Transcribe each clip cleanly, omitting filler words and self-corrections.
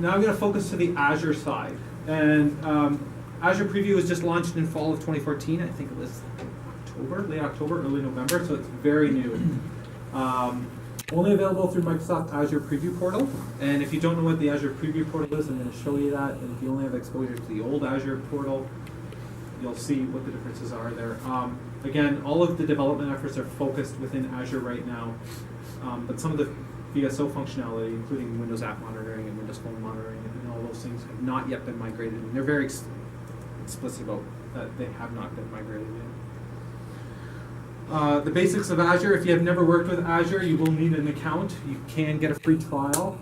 now I'm going to focus to the Azure side. And Azure Preview was just launched in fall of 2014. I think it was late October, early November, so it's very new. Only available through Microsoft Azure Preview Portal. And if you don't know what the Azure Preview Portal is, I'm going to show you that. And if you only have exposure to the old Azure portal, you'll see what the differences are there. Again, all of the development efforts are focused within Azure right now. But some of the VSO functionality, including Windows App Monitoring and Windows Phone Monitoring and all those things, have not yet been migrated. And they're very explicit about that they have not been migrated yet. The basics of Azure: if you have never worked with Azure, you will need an account. You can get a free trial.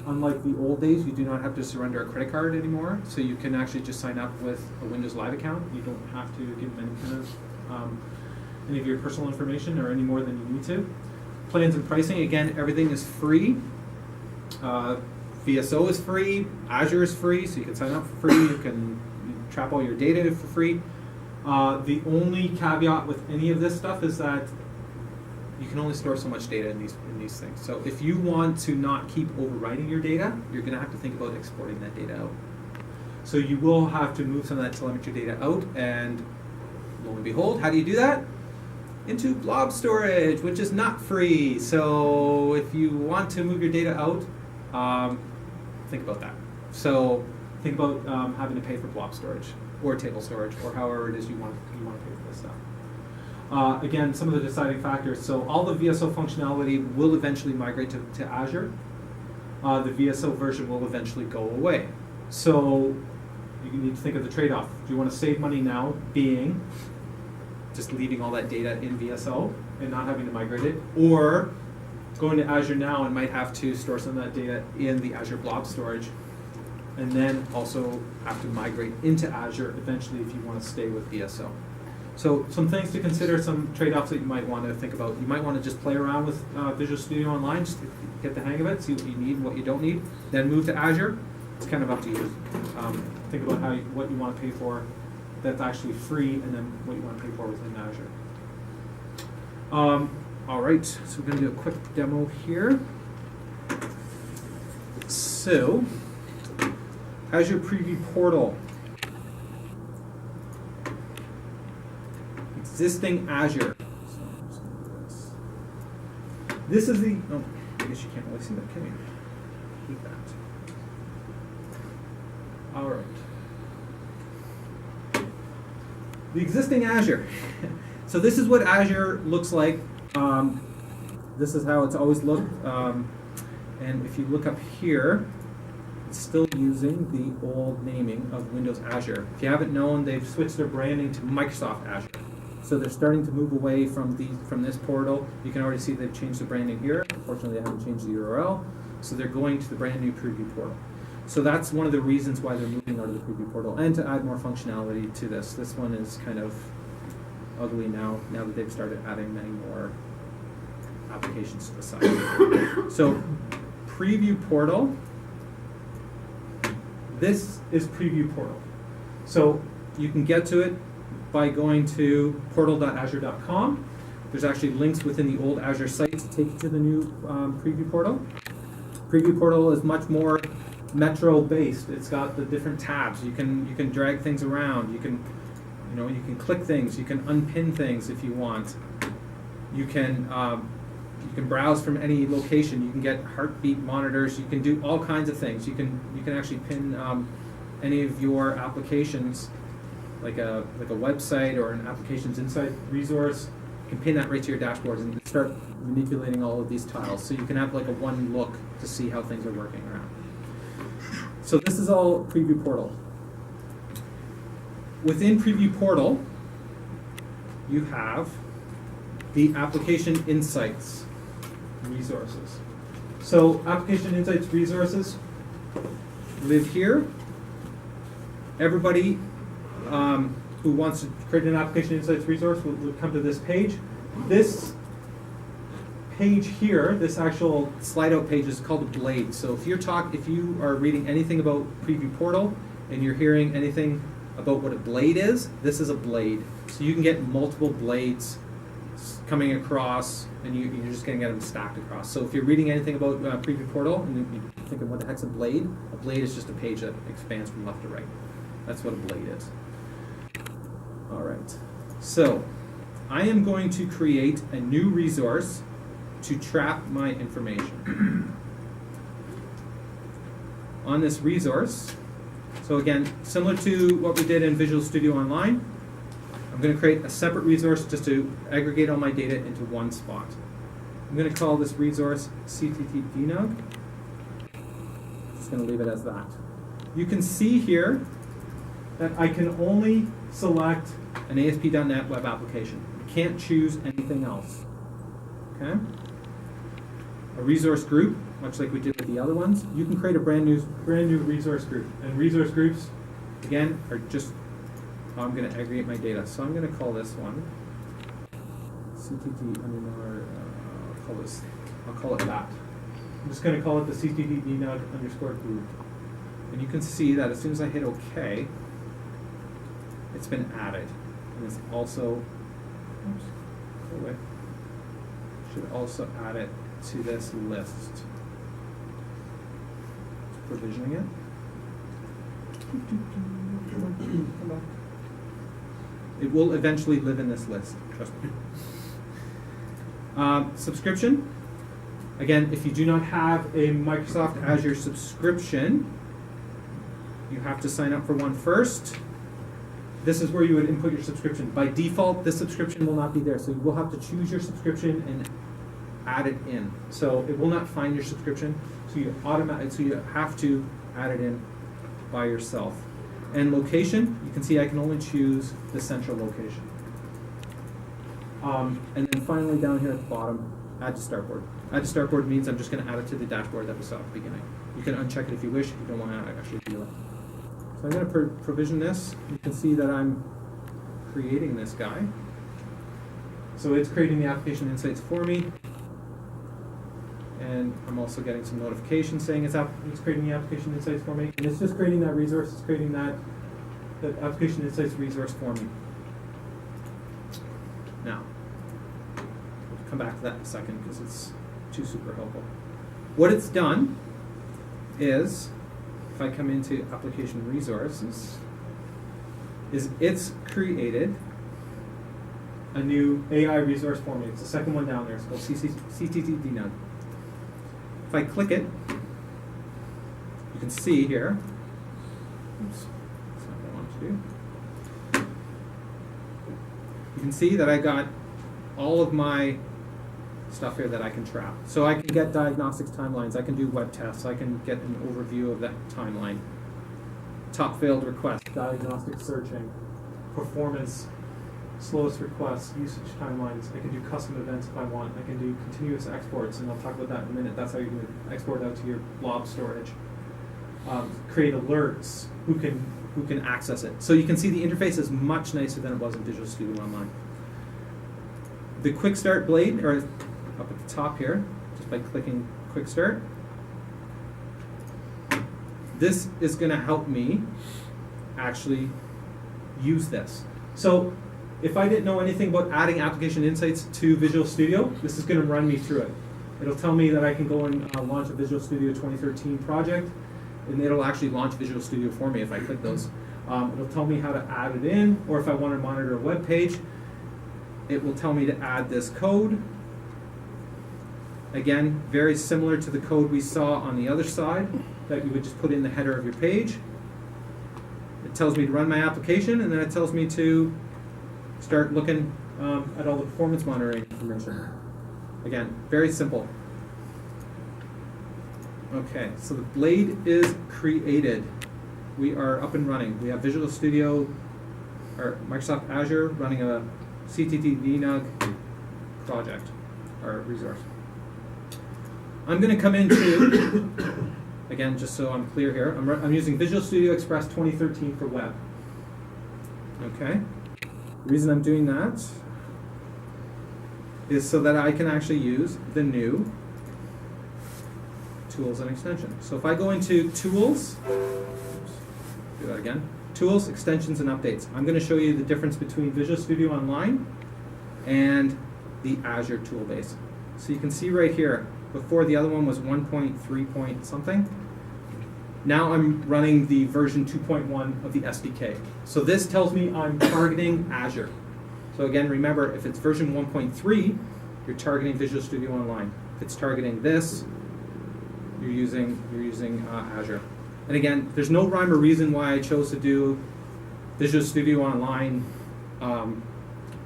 Unlike the old days, you do not have to surrender a credit card anymore, so you can actually just sign up with a Windows Live account. You don't have to give them any of your personal information or any more than you need to. Plans and pricing: again, everything is free. VSO is free. Azure is free, so you can sign up for free. You can trap all your data for free. The only caveat with any of this stuff is that you can only store so much data in these things. So if you want to not keep overwriting your data, you're going to have to think about exporting that data out. So you will have to move some of that telemetry data out, and lo and behold, how do you do that? Into blob storage, which is not free. So if you want to move your data out, think about that. So think about having to pay for blob storage or table storage, or however it is you want to pay for this stuff. Again, some of the deciding factors. So all the VSO functionality will eventually migrate to Azure. The VSO version will eventually go away. So you need to think of the trade-off. Do you want to save money now, being just leaving all that data in VSO and not having to migrate it, or going to Azure now and might have to store some of that data in the Azure blob storage, and then also have to migrate into Azure eventually if you want to stay with VSO. So some things to consider, some trade-offs that you might want to think about. You might want to just play around with Visual Studio Online, just to get the hang of it, see what you need and what you don't need, then move to Azure. It's kind of up to you. Think about what you want to pay for that's actually free, and then what you want to pay for within Azure. All right, so we're going to do a quick demo here. So, Azure Preview Portal. Existing Azure. So I'm just going to do this. This is the, oh, I guess you can't really see that, can you? Keep that. All right. The existing Azure. So this is what Azure looks like. This is how it's always looked. And if you look up here, it's still using the old naming of Windows Azure. If you haven't known, they've switched their branding to Microsoft Azure. So they're starting to move away from this portal. You can already see they've changed the branding here. Unfortunately, they haven't changed the URL. So they're going to the brand new preview portal. So that's one of the reasons why they're moving out of the preview portal, and to add more functionality to this. This one is kind of ugly now that they've started adding many more applications to the site. So preview portal. This is preview portal. So you can get to it by going to portal.azure.com. There's actually links within the old Azure site to take you to the new preview portal. Preview portal is much more Metro based. It's got the different tabs. You can drag things around. You can click things. You can unpin things if you want. You can browse from any location. You can get heartbeat monitors. You can do all kinds of things. You can actually pin any of your applications, like a website or an applications insight resource. You can pin that right to your dashboards and start manipulating all of these tiles. So you can have like a one look to see how things are working around. So this is all Preview Portal. Within Preview Portal, you have the Application Insights resources. So Application Insights resources live here. Everybody who wants to create an Application Insights resource would come to this page. This page here, this actual slide out page, is called a blade. So if you are reading anything about Preview Portal and you're hearing anything about what a blade is, this is a blade. So you can get multiple blades coming across, and you're just going to get them stacked across. So if you're reading anything about Preview Portal, and you think of what the heck's a blade is just a page that expands from left to right. That's what a blade is. All right. So I am going to create a new resource to trap my information. On this resource, so again, similar to what we did in Visual Studio Online, I'm going to create a separate resource just to aggregate all my data into one spot. I'm going to call this resource CTT-DNUG. Just going to leave it as that. You can see here that I can only select an ASP.NET web application. I can't choose anything else. Okay? A resource group, much like we did with the other ones, you can create a brand new resource group. And resource groups, again, are just I'm going to aggregate my data. So I'm going to call this one CTT underscore. I'll call it that. I'm just going to call it the CTT-DNUG underscore group. And you can see that as soon as I hit OK, it's been added. And it's also, oops, go away. Should also add it to this list. Just provisioning it. Come back. It will eventually live in this list, trust me. Subscription. Again, if you do not have a Microsoft Azure subscription, you have to sign up for one first. This is where you would input your subscription. By default, this subscription will not be there, so you will have to choose your subscription and add it in. So it will not find your subscription, so you have to add it in by yourself. And location, you can see I can only choose the central location. And then finally down here at the bottom, add to startboard. Add to startboard means I'm just going to add it to the dashboard that we saw at the beginning. You can uncheck it if you wish, if you don't want to actually do it. So I'm going to provision this. You can see that I'm creating this guy. So it's creating the application insights for me. And I'm also getting some notifications saying it's creating the application insights for me. And it's just creating that resource. It's creating that application insights resource for me. Now, we'll come back to that in a second because it's too super helpful. What it's done is, if I come into application resources, is it's created a new AI resource for me. It's the second one down there. It's called CTT-DNUG. If I click it, you can see here, oops, that's not what I want to do. You can see that I got all of my stuff here that I can trap. So I can get diagnostics timelines, I can do web tests, I can get an overview of that timeline. Top failed request, diagnostic searching, performance, slowest requests, usage timelines. I can do custom events if I want. I can do continuous exports, and I'll talk about that in a minute. That's how you can export out to your blob storage. Create alerts. Who can access it? So you can see the interface is much nicer than it was in Visual Studio Online. The Quick Start blade, or up at the top here, just by clicking Quick Start. This is going to help me actually use this. So if I didn't know anything about adding application insights to Visual Studio, this is going to run me through it. It'll tell me that I can go and launch a Visual Studio 2013 project, and it'll actually launch Visual Studio for me if I click those. It'll tell me how to add it in, or if I want to monitor a web page, it will tell me to add this code. Again, very similar to the code we saw on the other side that you would just put in the header of your page. It tells me to run my application, and then it tells me to start looking at all the performance monitoring information. Again, very simple. Okay, so the blade is created. We are up and running. We have Visual Studio, or Microsoft Azure, running a CTT-DNUG project, or resource. I'm going to come into, again, just so I'm clear here, I'm using Visual Studio Express 2013 for web. Okay. The reason I'm doing that is so that I can actually use the new tools and extensions. So if I go into tools, oops, do that again, tools, extensions, and updates. I'm going to show you the difference between Visual Studio Online and the Azure tool base. So you can see right here, before the other one was 1.3 point something. Now I'm running the version 2.1 of the SDK. So this tells me I'm targeting Azure. So again, remember, if it's version 1.3, you're targeting Visual Studio Online. If it's targeting this, you're using Azure. And again, there's no rhyme or reason why I chose to do Visual Studio Online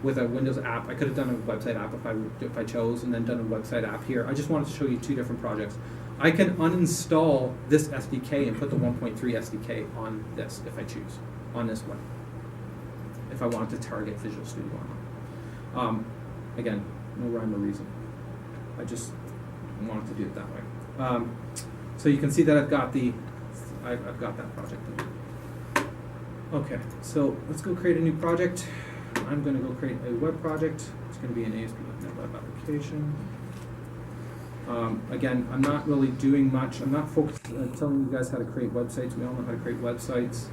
with a Windows app. I could have done a website app if I chose, and then done a website app here. I just wanted to show you two different projects. I can uninstall this SDK and put the 1.3 SDK on this if I choose, on this one, if I want to target Visual Studio Online. Again, no rhyme or reason. I just wanted to do it that way. So you can see that I've got that project. Okay, so let's go create a new project. I'm going to go create a web project. It's going to be an ASP.NET Web application. Again, I'm not really doing much. I'm not focused on telling you guys how to create websites. We all know how to create websites.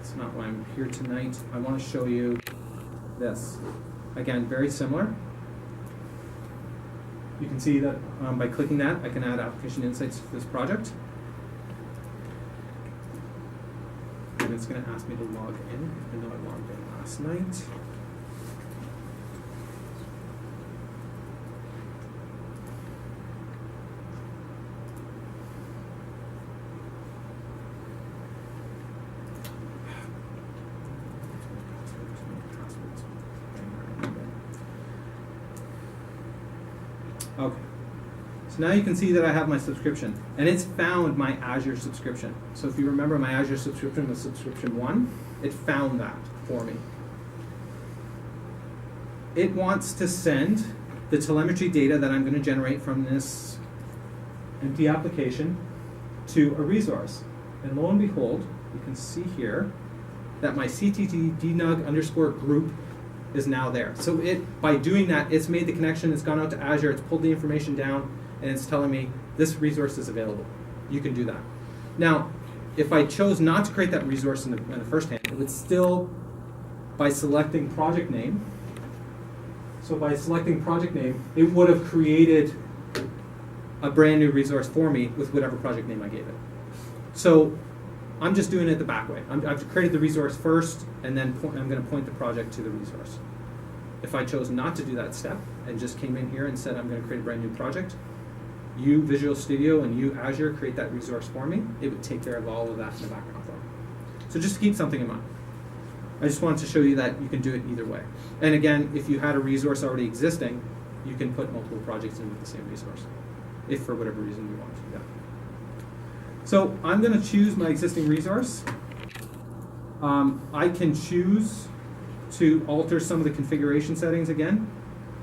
It's not why I'm here tonight. I want to show you this. Again, very similar. You can see that by clicking that, I can add application insights to this project. And it's going to ask me to log in, even though I logged in last night. Okay, so now you can see that I have my subscription, and it's found my Azure subscription. So if you remember, my Azure subscription was subscription 1. It found that for me. It wants to send the telemetry data that I'm going to generate from this empty application to a resource. And lo and behold, you can see here that my cttdnug_group is now there. So by doing that, it's made the connection, it's gone out to Azure, it's pulled the information down, and it's telling me this resource is available. You can do that. Now, if I chose not to create that resource in the first hand, it would still, by selecting project name, so by selecting project name, it would have created a brand new resource for me with whatever project name I gave it. So I'm just doing it the back way. I've created the resource first, and then I'm going to point the project to the resource. If I chose not to do that step and just came in here and said I'm going to create a brand new project, you Visual Studio and you Azure create that resource for me, it would take care of all of that in the background for me. So just to keep something in mind. I just wanted to show you that you can do it either way. And again, if you had a resource already existing, you can put multiple projects in with the same resource, if for whatever reason you want to do that. So I'm going to choose my existing resource. I can choose to alter some of the configuration settings again.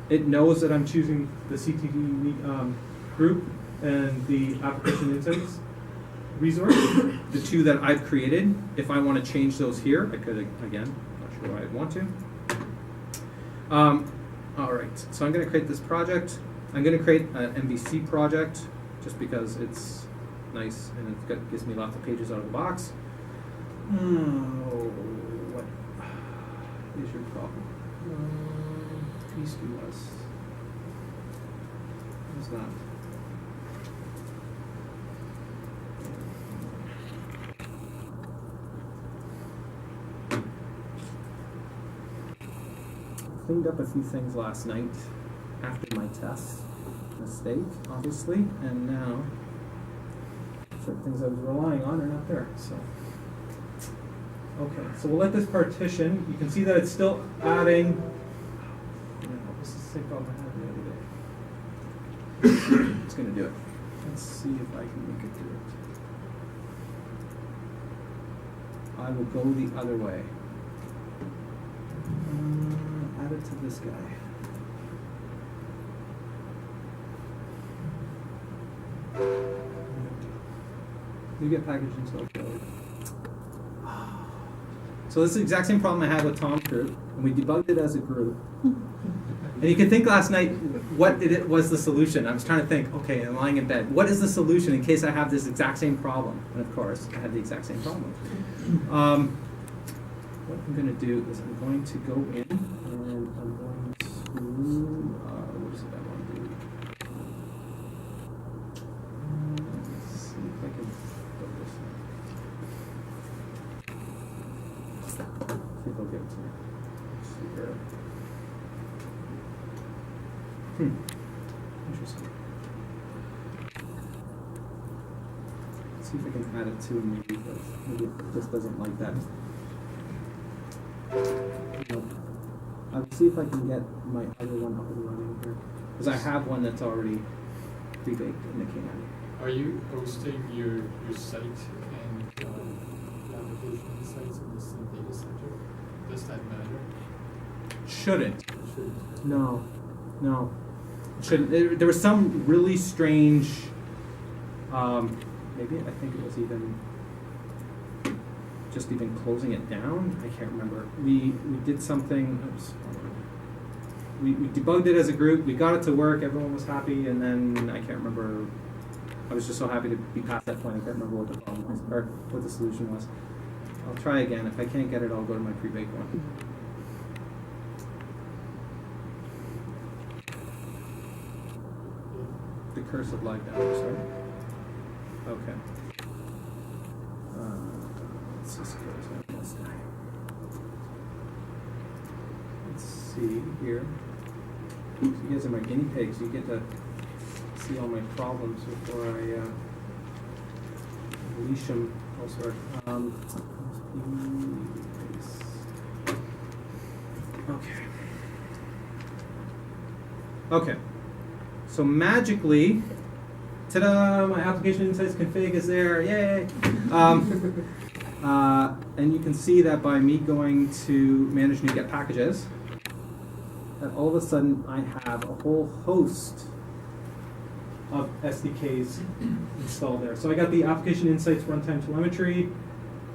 It knows that I'm choosing the CTD group and the application insights resource, the two that I've created. If I want to change those here, I could, again, not sure why I'd want to. All right, so I'm going to create this project. I'm going to create an MVC project just because it's nice and it gives me lots of pages out of the box. What is your problem? Please do us. What's that? Cleaned up a few things last night after my test. Mistake, obviously, and now certain things I was relying on are not there. So, okay, so we'll let this partition. You can see that it's still adding. This is the same problem I had the other day. It's going to do it. Let's see if I can make it do it. I will go the other way. Add it to this guy. You get packaged into a code. So this is the exact same problem I had with Tom's group, and we debugged it as a group. And you can think last night, what was the solution? I was trying to think, okay, I'm lying in bed. What is the solution in case I have this exact same problem? And of course, I had the exact same problem. What I'm going to do is I'm going to go in and I'm going to What is it I want to do? Let's see if I can build this. See if I'll get it to me. Let's see here. Interesting. Let's see if I can add it to maybe, but maybe it just doesn't like that. Nope. I'll see if I can get my other one up and running here. Because I have one that's already pre-baked in the Canon. Are you hosting your site and the application sites in the same data center? Does that matter? Shouldn't. Should. No. Shouldn't. There was some really strange, maybe I think it was even just even closing it down. I can't remember. We did something. Oops, we debugged it as a group. We got it to work. Everyone was happy, and then I can't remember. I was just so happy to be past that point. I can't remember what the problem was or what the solution was. I'll try again. If I can't get it, I'll go to my pre-baked one. The curse of live down. Sorry. Okay. Let's just close out this guy. Let's see here. So you guys are my guinea pigs. You get to see all my problems before I unleash them elsewhere. Okay. Okay. So magically, ta-da! My application insights config is there. Yay! And you can see that by me going to manage new get packages, that all of a sudden I have a whole host of SDKs installed there. So I got the application insights runtime telemetry,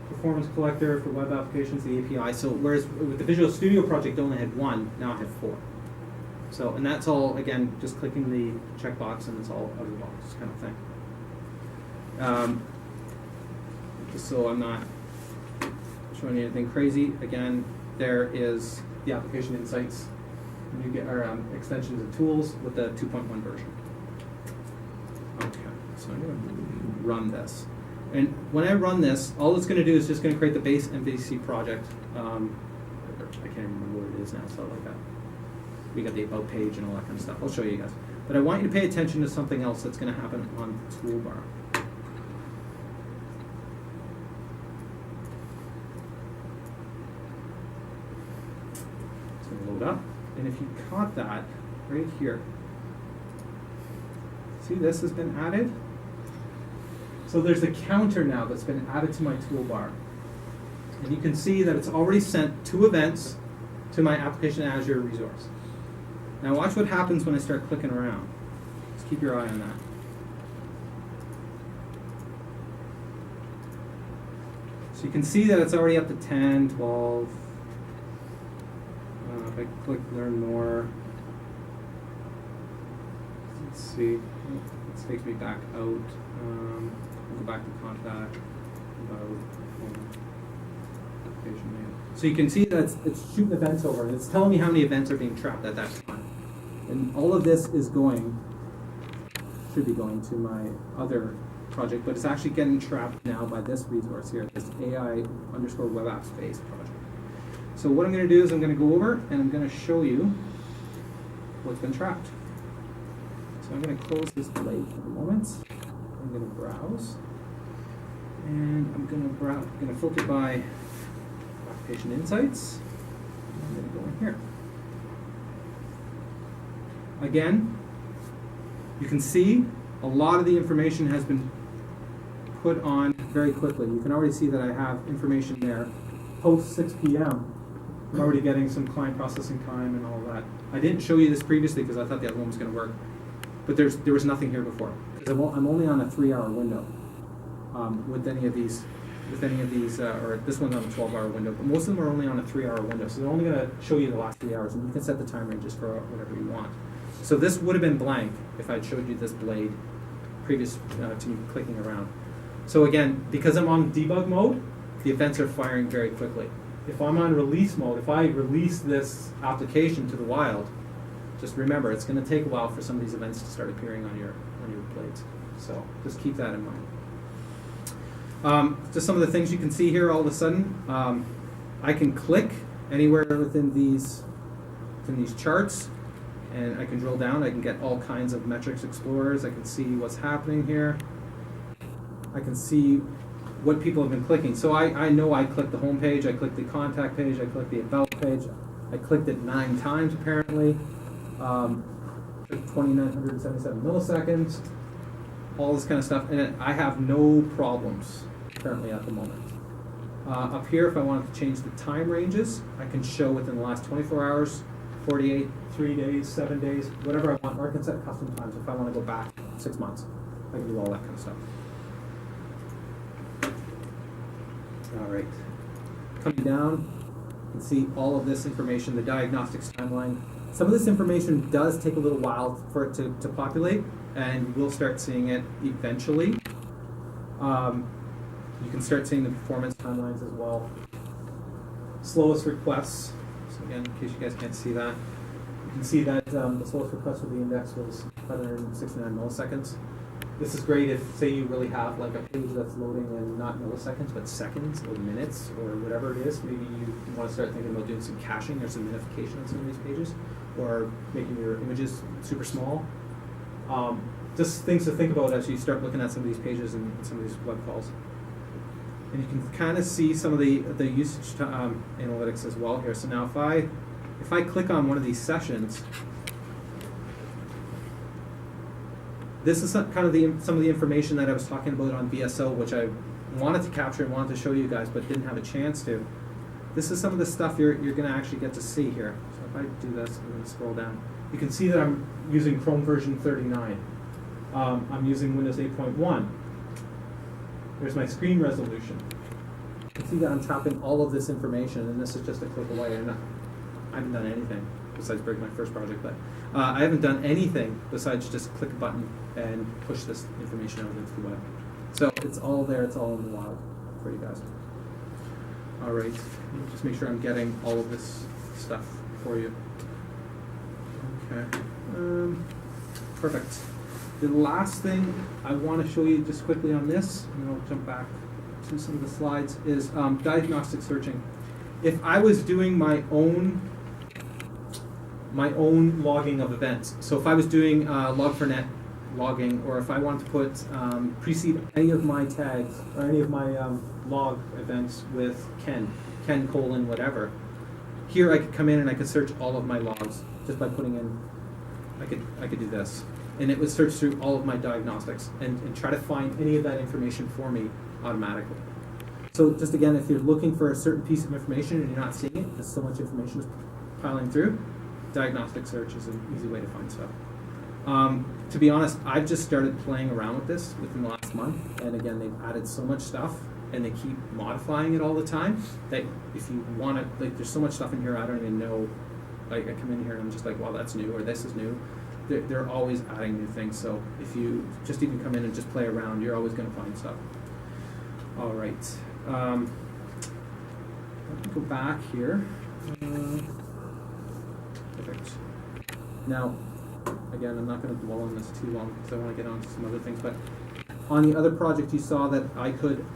performance collector for web applications, the API. So whereas with the Visual Studio project I only had one, now I have 4. So, and that's all, again, just clicking the checkbox and it's all out of the box kind of thing. Just so I'm not showing you anything crazy, again, there is the application insights. You get our extensions and tools with the 2.1 version. Okay, so I'm going to run this. And when I run this, all it's going to do is just going to create the base MVC project. I can't remember what it is now, so like that. We got the about page and all that kind of stuff. I'll show you guys. But I want you to pay attention to something else that's going to happen on the toolbar. It's going to load up. And if you caught that right here, see this has been added? So there's a counter now that's been added to my toolbar. And you can see that it's already sent 2 events to my application Azure resource. Now watch what happens when I start clicking around. Just keep your eye on that. So you can see that it's already up to 10, 12. If I click learn more, let's see, this takes me back out. I'll go back to contact, application name. So you can see that it's shooting events over, and it's telling me how many events are being trapped at that time. And all of this is should be going to my other project, but it's actually getting trapped now by this resource here, this AI_web apps base project. So what I'm going to do is I'm going to go over and I'm going to show you what's been trapped. So I'm going to close this blade for the moment. I'm going to browse, and I'm going to filter by application insights. I'm going to go in here. Again, you can see a lot of the information has been put on very quickly. You can already see that I have information there. Post 6 p.m. I'm already getting some client processing time and all that. I didn't show you this previously because I thought the other one was going to work, but there was nothing here before. I'm only on a 3-hour window with any of these, or this one's on a 12-hour window, but most of them are only on a 3-hour window. So they're only going to show you the last 3 hours, and you can set the time ranges for whatever you want. So this would have been blank if I'd showed you this blade previous to me clicking around. So again, because I'm on debug mode, the events are firing very quickly. If I'm on release mode, if I release this application to the wild, just remember, it's going to take a while for some of these events to start appearing on your plate. So just keep that in mind. Just some of the things you can see here all of a sudden. I can click anywhere within these charts, and I can drill down. I can get all kinds of metrics explorers. I can see what's happening here. I can see what people have been clicking. So I know I clicked the home page, I clicked the contact page, I clicked the about page. I clicked it 9 times apparently. 2,977 milliseconds. All this kind of stuff, and I have no problems currently at the moment. Up here, if I wanted to change the time ranges, I can show within the last 24 hours, 48, 3 days, 7 days, whatever I want, or I can set custom times if I want to go back 6 months. I can do all that kind of stuff. All right. Coming down, you can see all of this information, the diagnostics timeline. Some of this information does take a little while for it to populate, and we'll start seeing it eventually. You can start seeing the performance timelines as well. Slowest requests. So again, in case you guys can't see that, you can see that the slowest request for the index was 569 milliseconds. This is great if, say, you really have like a page that's loading in not milliseconds, but seconds or minutes or whatever it is. Maybe you want to start thinking about doing some caching or some minification on some of these pages, or making your images super small. Just things to think about as you start looking at some of these pages and some of these web calls. And you can kind of see some of the usage analytics as well here. So now if I click on one of these sessions, this is kind of some of the information that I was talking about on VSO, which I wanted to capture and wanted to show you guys, but didn't have a chance to. This is some of the stuff you're going to actually get to see here. So if I do this, I'm going to scroll down. You can see that I'm using Chrome version 39. I'm using Windows 8.1. There's my screen resolution. You can see that I'm tapping all of this information, and this is just a click away. And I haven't done anything besides break my first project, but I haven't done anything besides just click a button and push this information out into the web. So it's all there, it's all in the wild for you guys. All right, just make sure I'm getting all of this stuff for you. Okay, perfect. The last thing I want to show you just quickly on this, and then I'll jump back to some of the slides, is diagnostic searching. If I was doing my own logging of events, so if I was doing Log4net logging, or if I wanted to put precede any of my tags or any of my log events with Ken colon whatever, here I could come in and I could search all of my logs just by putting in, I could do this. And it would search through all of my diagnostics and try to find any of that information for me automatically. So just again, if you're looking for a certain piece of information and you're not seeing it, because so much information is piling through, diagnostic search is an easy way to find stuff. To be honest, I've just started playing around with this within the last month, and again, they've added so much stuff, and they keep modifying it all the time, that if you want to, like, there's so much stuff in here I don't even know, like, I come in here and I'm just like, wow, that's new, or this is new. They're always adding new things, so if you just even come in and just play around, you're always going to find stuff. All right. Let me go back here. Perfect. Now, again, I'm not going to dwell on this too long because I want to get on to some other things, but on the other project you saw that I could,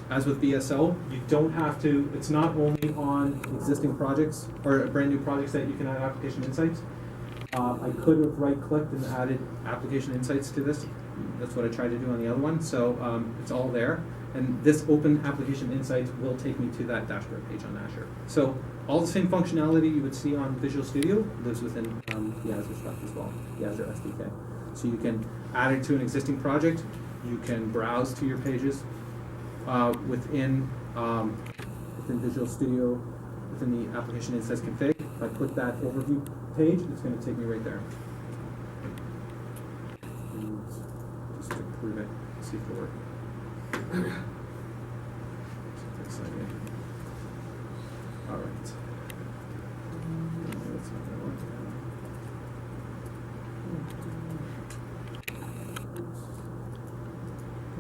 as with VSO, you don't have to, it's not only on existing projects or brand new projects that you can add application insights. I could have right-clicked and added application insights to this. That's what I tried to do on the other one. So it's all there. And this open application insights will take me to that dashboard page on Azure. So all the same functionality you would see on Visual Studio lives within the Azure stuff as well, the Azure SDK. So you can add it to an existing project. You can browse to your pages within Visual Studio, within the application insights config. If I click that overview page, it's going to take me right there. And just to prove it, see if it works. All right. That's not going to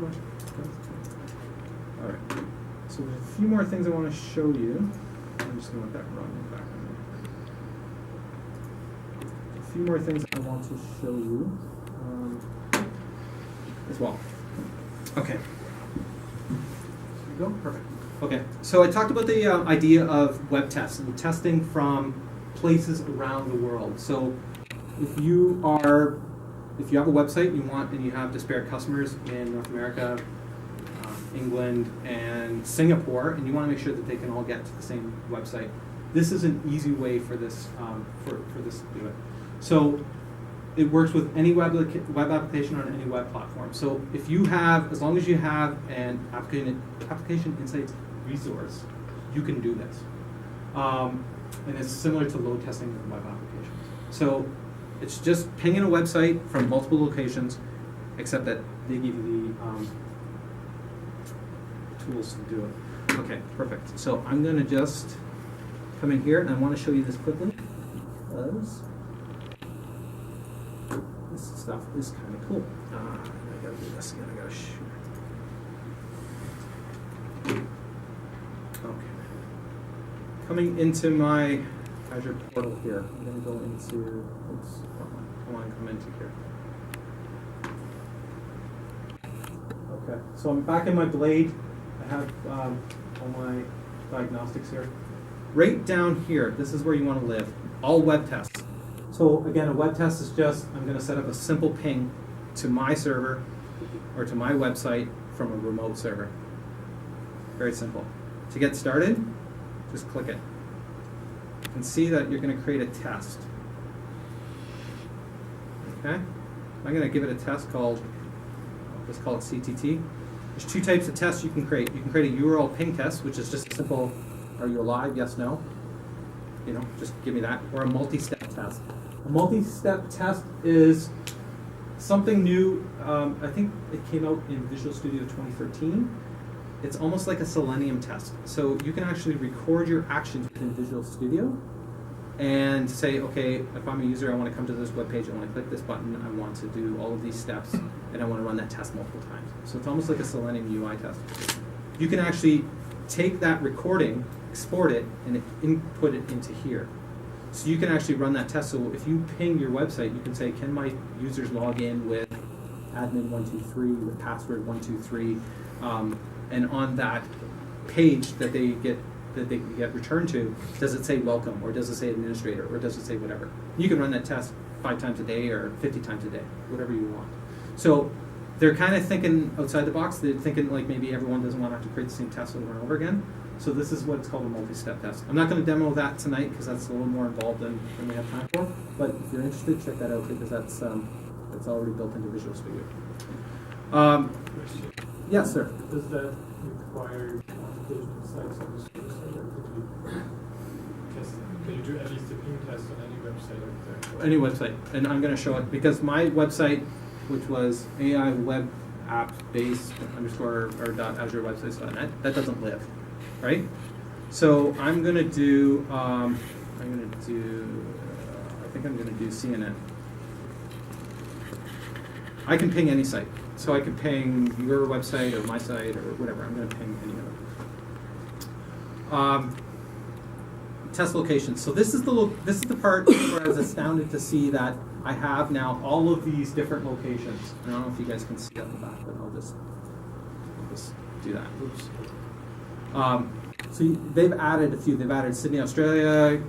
work. All right. So there's a few more things I want to show you. I'm just going to let that run in the background. few more things I want to show you as well. Okay. There you go. Perfect. Okay. So I talked about the idea of web tests and testing from places around the world. So if you have a website and you have disparate customers in North America, England, and Singapore, and you want to make sure that they can all get to the same website, this is an easy way for this for this to do it. So it works with any web application on any web platform. So if you have, as long as you have an application insights resource, you can do this. And it's similar to load testing with web applications. So it's just pinging a website from multiple locations, except that they give you the tools to do it. Okay, perfect. So I'm going to just come in here, and I want to show you this quickly, because this stuff is kind of cool. I gotta do this again. I gotta shoot. Okay. Coming into my Azure portal here, I'm going to go into. Oops, I want to come into here. Okay, so I'm back in my Blade. I have all my diagnostics here. Right down here, this is where you want to live. All web tests. So again, a web test is just, I'm going to set up a simple ping to my server or to my website from a remote server. Very simple. To get started, just click it. You can see that you're going to create a test. Okay? I'm going to give it a test called, I'll just call it CTT. There's two types of tests you can create. You can create a URL ping test, which is just a simple, are you alive? Yes, no. You know, just give me that. Or a multi-step test. A multi-step test is something new. I think it came out in Visual Studio 2013. It's almost like a Selenium test. So you can actually record your actions within Visual Studio and say, okay, if I'm a user, I want to come to this web page, I want to click this button, I want to do all of these steps, and I want to run that test multiple times. So it's almost like a Selenium UI test. You can actually take that recording, export it, and input it into here. So you can actually run that test. So if you ping your website, you can say, can my users log in with admin123, with password 123, and on that page that they get returned to, does it say welcome, or does it say administrator, or does it say whatever? You can run that test 5 times a day or 50 times a day, whatever you want. So they're kind of thinking outside the box. They're thinking like maybe everyone doesn't want to have to create the same test over and over again. So this is what's called a multi-step test. I'm not going to demo that tonight because that's a little more involved than we have time for. But if you're interested, check that out because that's already built into Visual Studio. Yes, sir. Does that require application sites on the server side, or can you do at least a ping test on any website out there? Any website, and I'm going to show it because my website, which was AI web apps base _ or .azure websites.net, that doesn't live, right? So I'm going to do I think I'm going to do CNN. I can ping any site. So I can ping your website or my site or whatever. I'm going to ping any of them. Test locations. So this is the part where I was astounded to see that I have now all of these different locations. I don't know if you guys can see at the back, but I'll just do that. Oops. So they've added a few. They've added Sydney, Australia,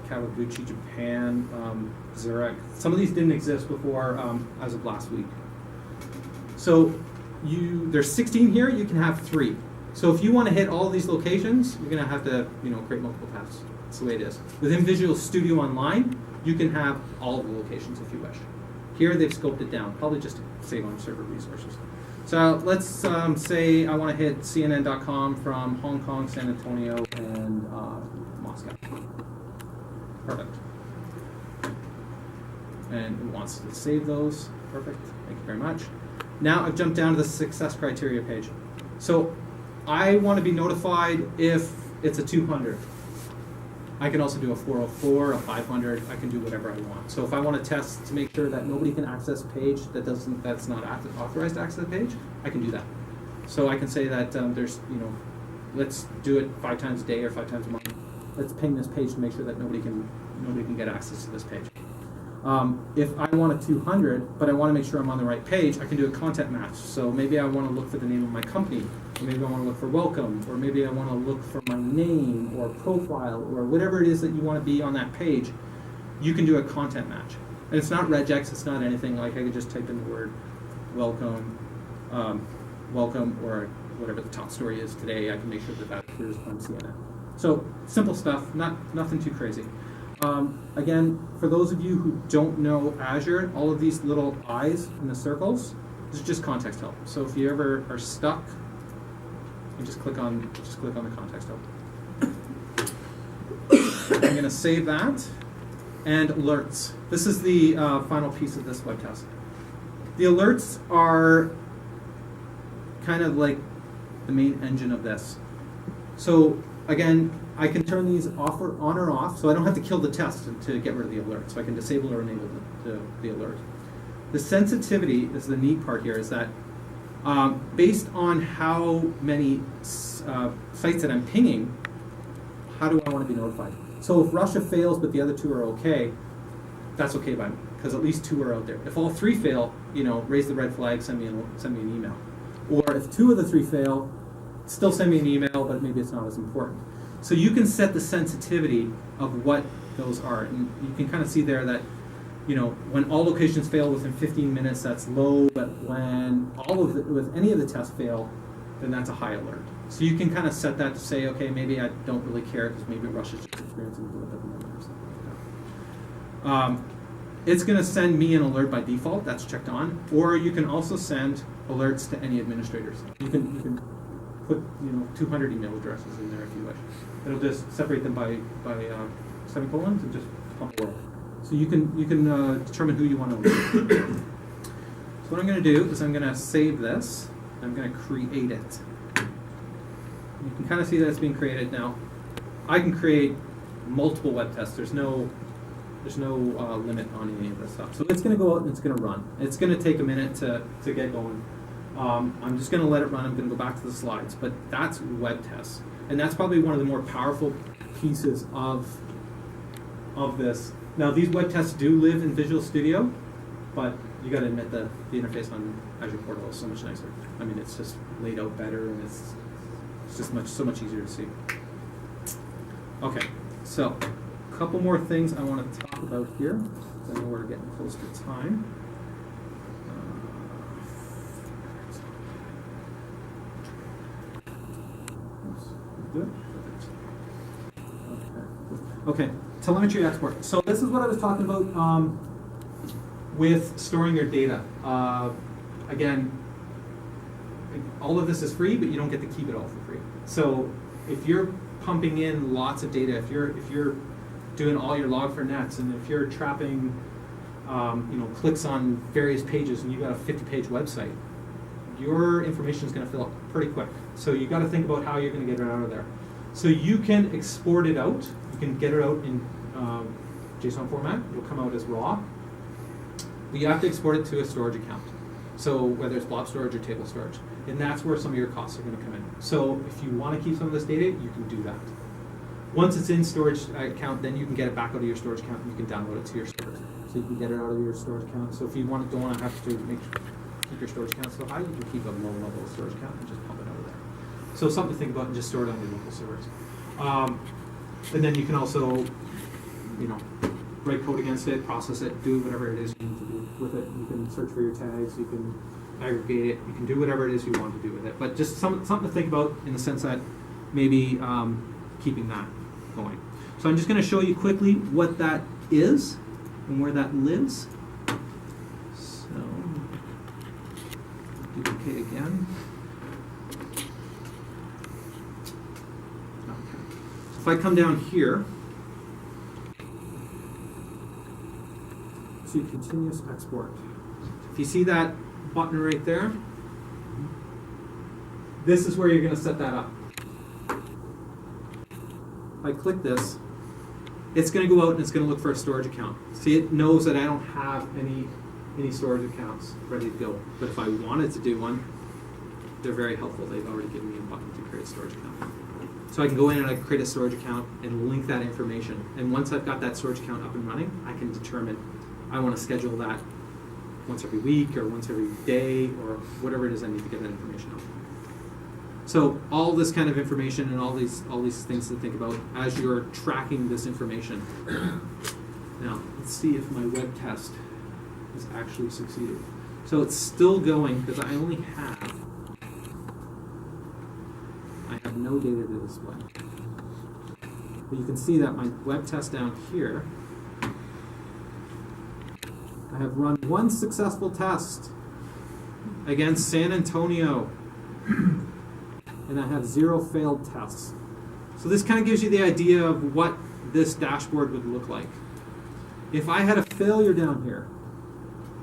Kawaguchi, Japan, Zurich. Some of these didn't exist before as of last week. So there's 16 here, you can have 3. So if you want to hit all these locations, you're going to have to create multiple paths. That's the way it is. Within Visual Studio Online, you can have all of the locations if you wish. Here they've scoped it down, probably just to save on server resources. So let's say I want to hit CNN.com from Hong Kong, San Antonio, and Moscow. Perfect. And it wants to save those. Perfect. Thank you very much. Now I've jumped down to the success criteria page. So I want to be notified if it's a 200. I can also do a 404, a 500. I can do whatever I want. So if I want to test to make sure that nobody can access a page that's not authorized to access a page, I can do that. So I can say that there's let's do it 5 times a day or 5 times a month. Let's ping this page to make sure that nobody can get access to this page. If I want a 200, but I want to make sure I'm on the right page, I can do a content match. So maybe I want to look for the name of my company, or maybe I want to look for welcome, or maybe I want to look for my name or profile, or whatever it is that you want to be on that page. You can do a content match. And it's not regex, it's not anything. Like I could just type in the word welcome, welcome, or whatever the top story is today. I can make sure that that appears on CNN. So simple stuff, nothing too crazy. Again, for those of you who don't know Azure, all of these little eyes in the circles, this is just context help. So if you ever are stuck, you just click on the context help. I'm going to save that. And alerts. This is the final piece of this web test. The alerts are kind of like the main engine of this. So again, I can turn these off or on or off, so I don't have to kill the test to get rid of the alert. So I can disable or enable the alert. The sensitivity is the neat part here, is that based on how many sites that I'm pinging, how do I want to be notified? So if Russia fails but the other two are okay, that's okay by me, because at least two are out there. If all three fail, raise the red flag, send me an email. Or if two of the three fail, still send me an email, but maybe it's not as important. So you can set the sensitivity of what those are. And you can kind of see there that, when all locations fail within 15 minutes, that's low, but when with any of the tests fail, then that's a high alert. So you can kind of set that to say, okay, maybe I don't really care because maybe Russia's just experiencing a blip at the moment or something like that. It's going to send me an alert by default, that's checked on, or you can also send alerts to any administrators. You can put 200 email addresses in there if you wish. It'll just separate them by semicolons and just pump a world. So you can determine who you want to alert. So what I'm going to do is I'm going to save this. I'm going to create it. You can kind of see that it's being created now. I can create multiple web tests. There's no limit on any of this stuff. So it's going to go out and it's going to run. It's going to take a minute to get going. I'm just going to let it run. I'm going to go back to the slides. But that's web tests. And that's probably one of the more powerful pieces of this. Now, these web tests do live in Visual Studio, but you got to admit the interface on Azure Portal is so much nicer. I mean, it's just laid out better, and it's just so much easier to see. Okay, so a couple more things I want to talk about here. I know we're getting close to time. Good. Okay, telemetry export. So this is what I was talking about with storing your data. Again, all of this is free, but you don't get to keep it all for free. So if you're pumping in lots of data, if you're doing all your log4nets, and if you're trapping clicks on various pages, and you've got a 50-page website, your information is going to fill up pretty quick. So you got to think about how you're going to get it out of there. So you can export it out. You can get it out in JSON format. It'll come out as raw. But you have to export it to a storage account. So whether it's blob storage or table storage. And that's where some of your costs are going to come in. So if you want to keep some of this data, you can do that. Once it's in storage account, then you can get it back out of your storage account and you can download it to your storage. So you can get it out of your storage account. So if you don't want to have to keep your storage account so high, you can keep a low level storage account and just pump it out of there. So something to think about, and just store it on your local servers. And then you can also, write code against it, process it, do whatever it is you need to do with it. You can search for your tags, you can aggregate it, you can do whatever it is you want to do with it. But just something to think about in the sense that maybe keeping that going. So I'm just going to show you quickly what that is and where that lives. So duplicate again. Okay. So if I come down here, to continuous export. If you see that button right there, this is where you're going to set that up. If I click this, it's going to go out and it's going to look for a storage account. See, it knows that I don't have any storage accounts ready to go. But if I wanted to do one, they're very helpful. They've already given me a button to create a storage account. So I can go in and I can create a storage account and link that information. And once I've got that storage account up and running, I can determine I want to schedule that once every week or once every day or whatever it is I need to get that information out. So all this kind of information and all these things to think about as you're tracking this information. Now, let's see if my web test has actually succeeded. So it's still going because I have no data to display. But you can see that my web test down here, I have run one successful test against San Antonio, and I have 0 failed tests. So this kind of gives you the idea of what this dashboard would look like. If I had a failure down here,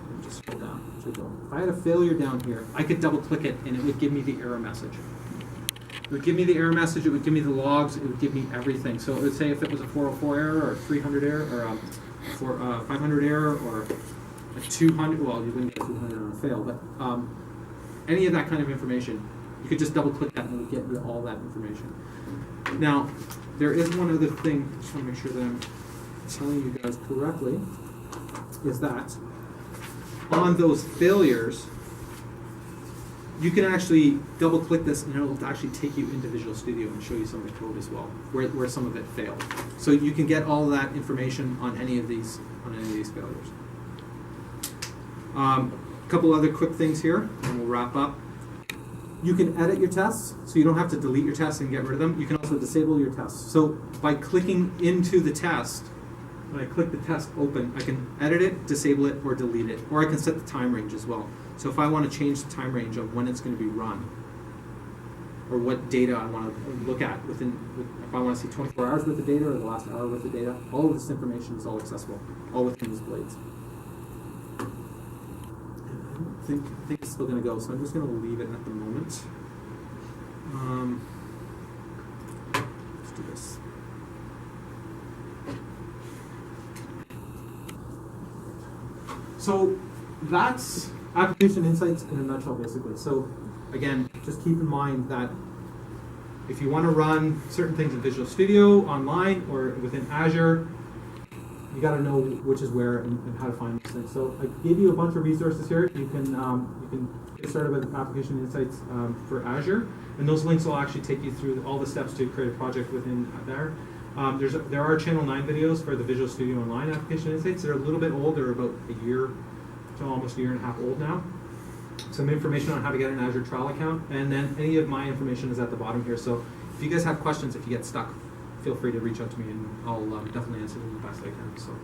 let me just scroll down. If I had a failure down here, I could double click it and it would give me the error message. It would give me the error message, it would give me the logs, it would give me everything. So it would say if it was a 404 error or a 300 error or a 500 error or a 200, well, you wouldn't get 200 on a fail, but any of that kind of information, you could just double click that and it would get you all that information. Now, there is one other thing, I just want to make sure that I'm telling you guys correctly, is that on those failures, you can actually double click this and it'll actually take you into Visual Studio and show you some of the code as well, where some of it failed. So you can get all of that information on any of these failures. A couple other quick things here, and we'll wrap up. You can edit your tests, so you don't have to delete your tests and get rid of them. You can also disable your tests. So by clicking into the test, when I click the test open, I can edit it, disable it, or delete it. Or I can set the time range as well. So if I want to change the time range of when it's going to be run, or what data I want to look at if I want to see 24 hours worth of data or the last hour worth of data, all of this information is all accessible, all within these blades. I think it's still going to go, so I'm just going to leave it at the moment. Let's do this. So that's application insights in a nutshell, basically. So again, just keep in mind that if you want to run certain things in Visual Studio online or within Azure, you got to know which is where and how to find these things. So I gave you a bunch of resources here. You can get started with application insights for Azure, and those links will actually take you through all the steps to create a project within there. There are Channel 9 videos for the Visual Studio Online application insights. They're a little bit old. They're about a year to almost a year and a half old now. Some information on how to get an Azure trial account, and then any of my information is at the bottom here. So if you guys have questions, if you get stuck, feel free to reach out to me, and I'll definitely answer them the best I can. So.